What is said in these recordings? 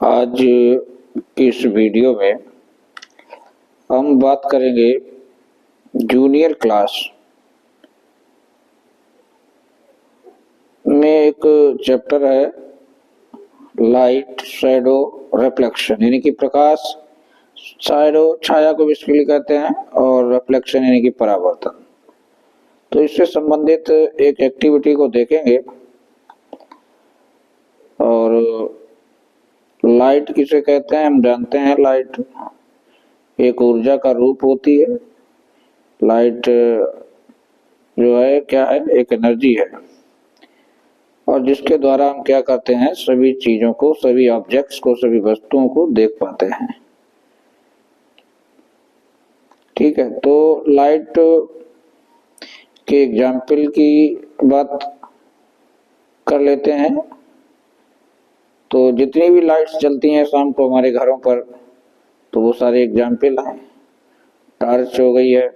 आज की इस वीडियो में हम बात करेंगे जूनियर क्लास में एक चैप्टर है लाइट शैडो रिफ्लेक्शन, यानी कि प्रकाश शैडो छाया को बेसिकली कहते हैं और रिफ्लेक्शन यानी कि परावर्तन। तो इससे संबंधित एक एक्टिविटी को देखेंगे। और लाइट किसे कहते हैं हम जानते हैं। लाइट एक ऊर्जा का रूप होती है। लाइट जो है क्या है, एक एनर्जी है, और जिसके द्वारा हम क्या करते हैं, सभी चीजों को, सभी ऑब्जेक्ट्स को, सभी वस्तुओं को देख पाते हैं। ठीक है, तो लाइट के एग्जाम्पल की बात कर लेते हैं। तो जितनी भी लाइट्स चलती हैं शाम को हमारे घरों पर, तो वो सारे एग्जाम्पल हैं। टॉर्च हो गई है,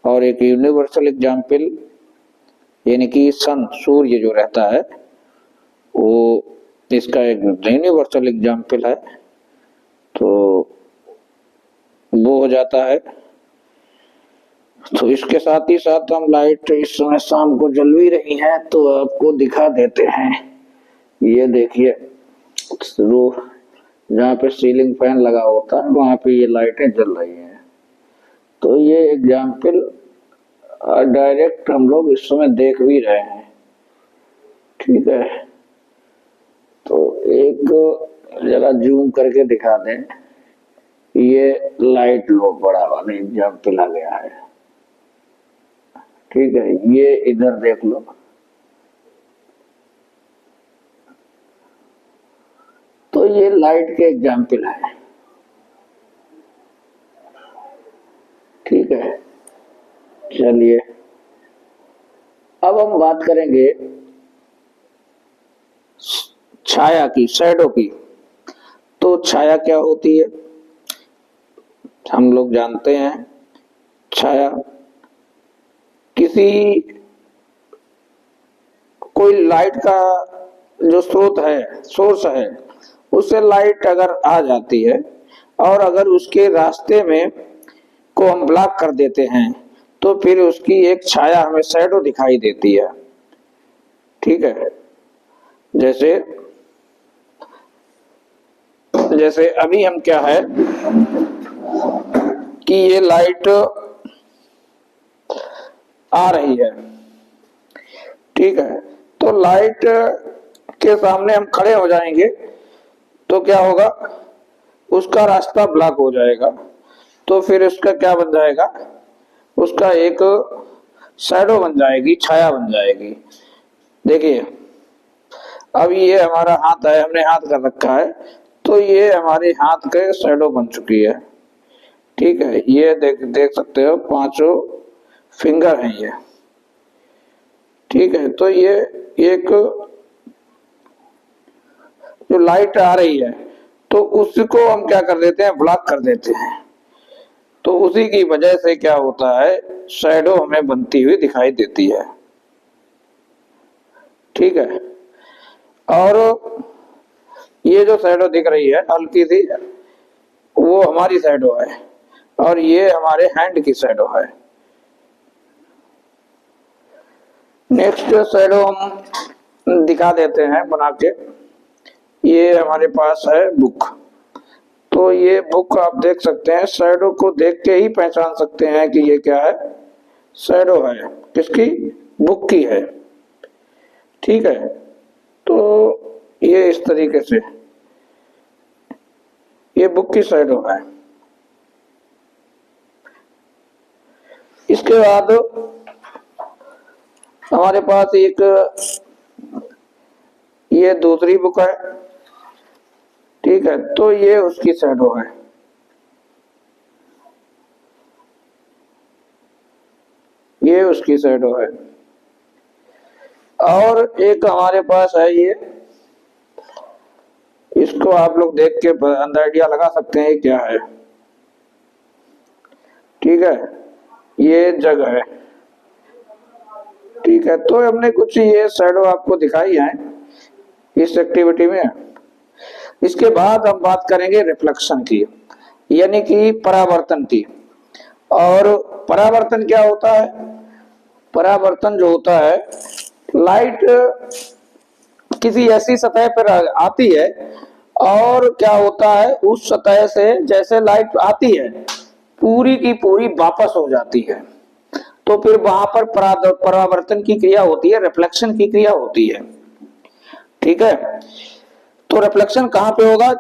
और एक यूनिवर्सल एग्जाम्पल यानी कि सन, सूर्य जो रहता है, वो इसका एक यूनिवर्सल एग्जाम्पल है, तो वो हो जाता है। तो इसके साथ ही साथ हम लाइट इस समय शाम को जल भी रही हैं, तो आपको दिखा देते हैं। ये देखिए, जहाँ पे सीलिंग फैन लगा होता है वहां पे ये लाइटें जल रही हैं। तो ये एग्जाम्पल डायरेक्ट हम लोग इस समय देख भी रहे हैं। ठीक है, तो एक जरा जूम करके दिखा दें। ये लाइट लो बड़ा वाला एग्जाम्पल आ गया है। ठीक है, ये इधर देख लो। तो ये लाइट के एग्जाम्पल है। ठीक है, चलिए अब हम बात करेंगे छाया की, शैडो की। तो छाया क्या होती है हम लोग जानते हैं। छाया किसी कोई लाइट का जो स्रोत है, सोर्स है, उससे लाइट अगर आ जाती है और अगर उसके रास्ते में को हम ब्लॉक कर देते हैं, तो फिर उसकी एक छाया हमें शैडो दिखाई देती है। ठीक है, जैसे जैसे अभी हम क्या है कि ये लाइट आ रही है। ठीक है, तो लाइट के सामने हम खड़े हो जाएंगे तो क्या होगा, उसका रास्ता ब्लॉक हो जाएगा। तो फिर उसका क्या बन जाएगा, उसका एक शैडो बन जाएगी, छाया बन जाएगी। देखिए, अब ये हमारा हाथ है, हमने हाथ कर रखा है, तो ये हमारे हाथ के शैडो बन चुकी है। ठीक है, ये देख सकते हो, पांचों फिंगर हैं ये। ठीक है, तो ये एक जो लाइट आ रही है, तो उसको हम क्या कर देते हैं, ब्लॉक कर देते हैं। तो उसी की वजह से क्या होता है, शैडो हमें बनती हुई दिखाई देती है। ठीक है, और ये जो शैडो दिख रही है हल्की सी, वो हमारी शैडो है, और ये हमारे हैंड की शैडो है। नेक्स्ट शैडो हम दिखा देते हैं बना के। ये हमारे पास है बुक। तो ये बुक आप देख सकते हैं, शैडो को देख के ही पहचान सकते हैं कि ये क्या है, शैडो है। किसकी, बुक की है। ठीक है, तो ये इस तरीके से ये बुक की शैडो है। इसके बाद हमारे पास एक ये दूसरी बुक है। ठीक है, तो ये उसकी शैडो है। ये उसकी शैडो है। और एक हमारे पास है ये, इसको आप लोग देख के आइडिया लगा सकते हैं क्या है। ठीक है, ये जगह है। ठीक है, तो हमने कुछ ये शैडो आपको दिखाई है इस एक्टिविटी में। इसके बाद हम बात करेंगे रिफ्लेक्शन की, यानी कि परावर्तन की। और परावर्तन क्या होता है? परावर्तन जो होता है, लाइट किसी ऐसी सतह पर आती है और क्या होता है, उस सतह से जैसे लाइट आती है पूरी की पूरी वापस हो जाती है, तो फिर वहां पर परावर्तन की क्रिया होती है, रिफ्लेक्शन की क्रिया होती है। ठीक है, तो रिफ्लेक्शन कहां पे होगा?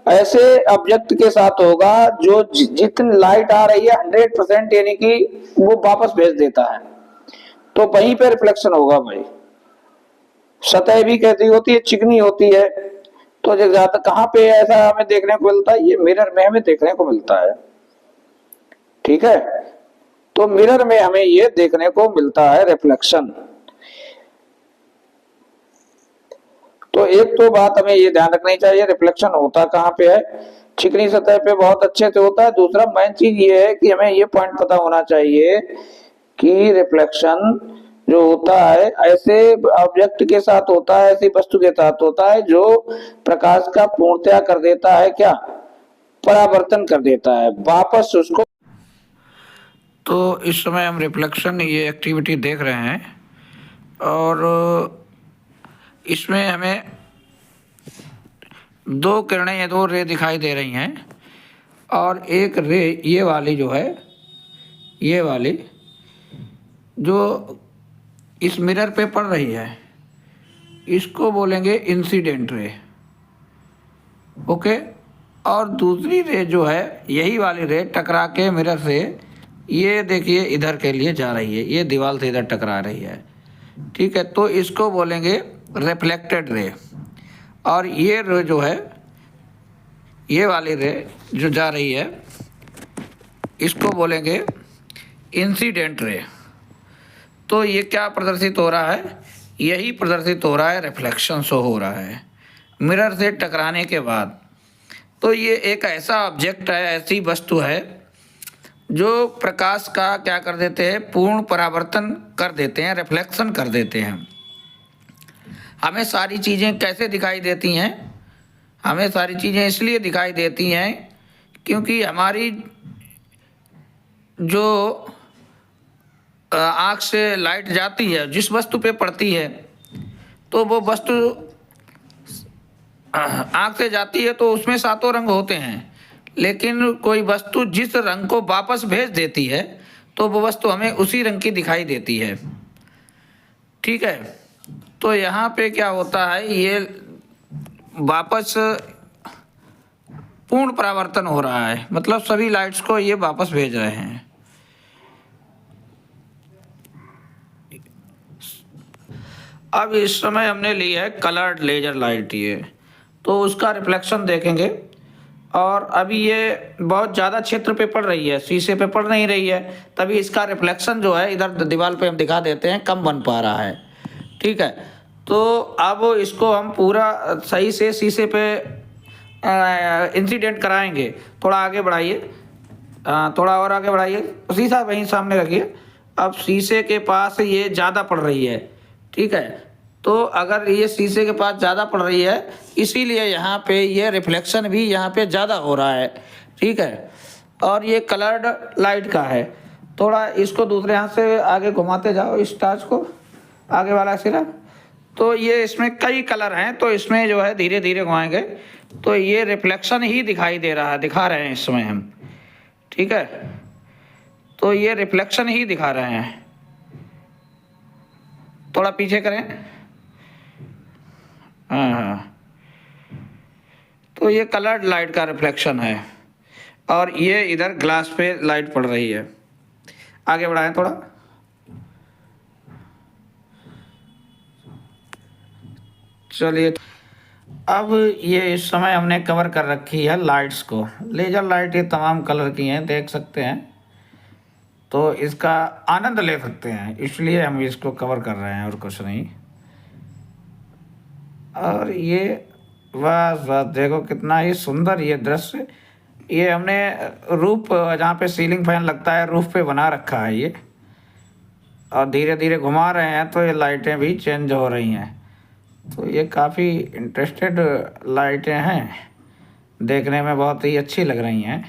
ऐसे ऑब्जेक्ट के साथ होगा जो जितनी लाइट आ रही है 100%, यानी कि वो वापस भेज देता है, तो वहीं पे रिफ्लेक्शन होगा भाई। सतह भी कैसी होती है? चिकनी होती है। तो ज्यादा कहां पे ऐसा हमें देखने को मिलता है? ये मिरर में हमें देखने को मिलता है। ठीक है, तो मिरर में हमें ये देखने को मिलता है रिफ्लेक्शन। तो एक तो बात हमें ये ध्यान रखनी चाहिए, रिफ्लेक्शन होता कहां पे है? चिकनी सतह पे बहुत अच्छे से होता है। दूसरा मेन चीज ये है कि हमें ये पॉइंट पता होना चाहिए कि रिफ्लेक्शन जो होता है ऐसे ऑब्जेक्ट के साथ होता है, ऐसी वस्तु के साथ होता है जो प्रकाश का पूर्णतया कर देता है, क्या? परावर्तन कर देता है, वापस उसको। तो इस समय हम रिफ्लेक्शन ये एक्टिविटी देख रहे हैं और इसमें हमें दो किरणें या दो रे दिखाई दे रही हैं, और एक रे ये वाली जो है, ये वाली जो इस मिरर पे पड़ रही है, इसको बोलेंगे इंसिडेंट रे। ओके, और दूसरी रे जो है, यही वाली रे टकरा के मिरर से, ये देखिए इधर के लिए जा रही है, ये दीवार से इधर टकरा रही है। ठीक है, तो इसको बोलेंगे रिफ्लेक्टेड रे। और ये रे जो है, ये वाली रे जो जा रही है, इसको बोलेंगे इंसिडेंट रे। तो ये क्या प्रदर्शित हो रहा है? यही प्रदर्शित हो रहा है, रिफ्लेक्शन शो हो रहा है मिरर से टकराने के बाद। तो ये एक ऐसा ऑब्जेक्ट है, ऐसी वस्तु है जो प्रकाश का क्या कर देते हैं? पूर्ण परावर्तन कर देते हैं, रिफ्लेक्शन कर देते हैं। हमें सारी चीज़ें कैसे दिखाई देती हैं? हमें सारी चीज़ें इसलिए दिखाई देती हैं क्योंकि हमारी जो आँख से लाइट जाती है, जिस वस्तु पे पड़ती है, तो वो वस्तु आँख से जाती है तो उसमें सातों रंग होते हैं, लेकिन कोई वस्तु जिस रंग को वापस भेज देती है तो वो वस्तु हमें उसी रंग की दिखाई देती है। ठीक है, तो यहाँ पे क्या होता है, ये वापस पूर्ण परावर्तन हो रहा है, मतलब सभी लाइट्स को ये वापस भेज रहे हैं। अब इस समय हमने ली है कलर्ड लेजर लाइट, ये तो उसका रिफ्लेक्शन देखेंगे। और अभी ये बहुत ज़्यादा क्षेत्र पे पड़ रही है, शीशे पे पड़ नहीं रही है, तभी इसका रिफ्लेक्शन जो है इधर दीवार पे हम दिखा देते हैं, कम बन पा रहा है। ठीक है, तो अब इसको हम पूरा सही से शीशे पे इंसिडेंट कराएंगे। थोड़ा आगे बढ़ाइए, थोड़ा और आगे बढ़ाइए, शीशा वहीं सामने रखिए। अब शीशे के पास ये ज़्यादा पड़ रही है। ठीक है, तो अगर ये शीशे के पास ज़्यादा पड़ रही है, इसीलिए यहाँ पे ये रिफ्लेक्शन भी यहाँ पे ज़्यादा हो रहा है। ठीक है, और ये कलर्ड लाइट का है। थोड़ा इसको दूसरे हाथ से आगे घुमाते जाओ, इस टार्च को, आगे वाला सिरा। तो ये इसमें कई कलर हैं, तो इसमें जो है धीरे धीरे घुमाएंगे तो ये रिफ्लेक्शन ही दिखाई दे रहा है, दिखा रहे हैं इस समय हम। ठीक है, तो ये रिफ्लेक्शन ही दिखा रहे हैं। थोड़ा पीछे करें, हाँ, तो ये कलर्ड लाइट का रिफ्लेक्शन है, और ये इधर ग्लास पे लाइट पड़ रही है। आगे बढ़ाएं थोड़ा, चलिए। अब ये इस समय हमने कवर कर रखी है लाइट्स को। लेजर लाइट ये तमाम कलर की हैं, देख सकते हैं, तो इसका आनंद ले सकते हैं, इसलिए हम इसको कवर कर रहे हैं और कुछ नहीं। और ये बस बस देखो कितना ही सुंदर ये दृश्य। ये हमने रूफ, जहाँ पे सीलिंग फैन लगता है, रूफ पे बना रखा है ये, और धीरे धीरे घुमा रहे हैं तो ये लाइटें भी चेंज हो रही हैं। तो ये काफ़ी इंटरेस्टेड लाइटें हैं। देखने में बहुत ही अच्छी लग रही हैं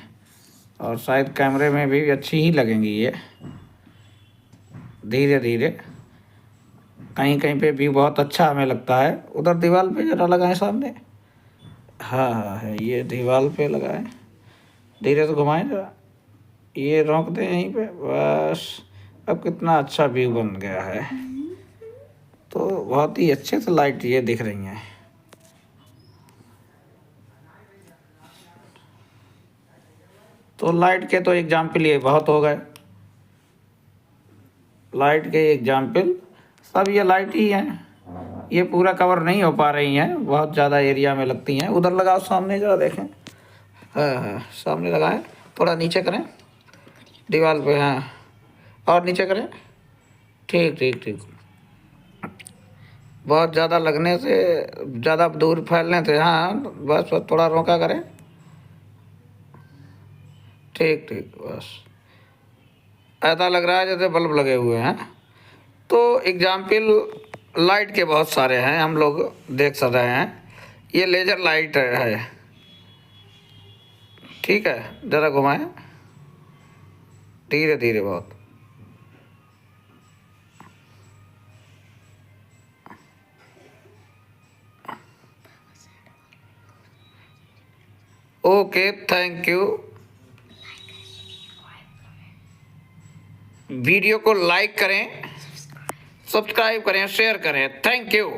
और शायद कैमरे में भी अच्छी ही लगेंगी ये। धीरे धीरे कहीं कहीं पे भी बहुत अच्छा हमें लगता है। उधर दीवार पे जरा लगाएं सामने। हाँ हाँ है, ये दीवार पे लगाएं, धीरे से घुमाएं जरा, ये रोक दें यहीं पे बस। अब कितना अच्छा व्यू बन गया है। तो बहुत ही अच्छे से लाइट ये दिख रही हैं। तो लाइट के तो एग्जाम्पल ये बहुत हो गए। लाइट के एग्जाम्पल सब ये लाइट ही हैं। ये पूरा कवर नहीं हो पा रही हैं, बहुत ज़्यादा एरिया में लगती हैं। उधर लगाओ सामने जरा देखें। हाँ हाँ सामने लगाएं, थोड़ा नीचे करें दीवार पे। हाँ और नीचे करें। ठीक ठीक ठीक। बहुत ज़्यादा लगने से, ज़्यादा दूर फैलने से, हाँ बस बस थोड़ा रोका करें। ठीक ठीक बस। ऐसा लग रहा है जैसे बल्ब लगे हुए हैं। तो एग्जाम्पल लाइट के बहुत सारे हैं, हम लोग देख सक रहे हैं। ये लेजर लाइट है। ठीक है, ज़रा घुमाएं धीरे धीरे बहुत। Okay thank you. वीडियो को लाइक करें, सब्सक्राइब करें, शेयर करें। Thank you.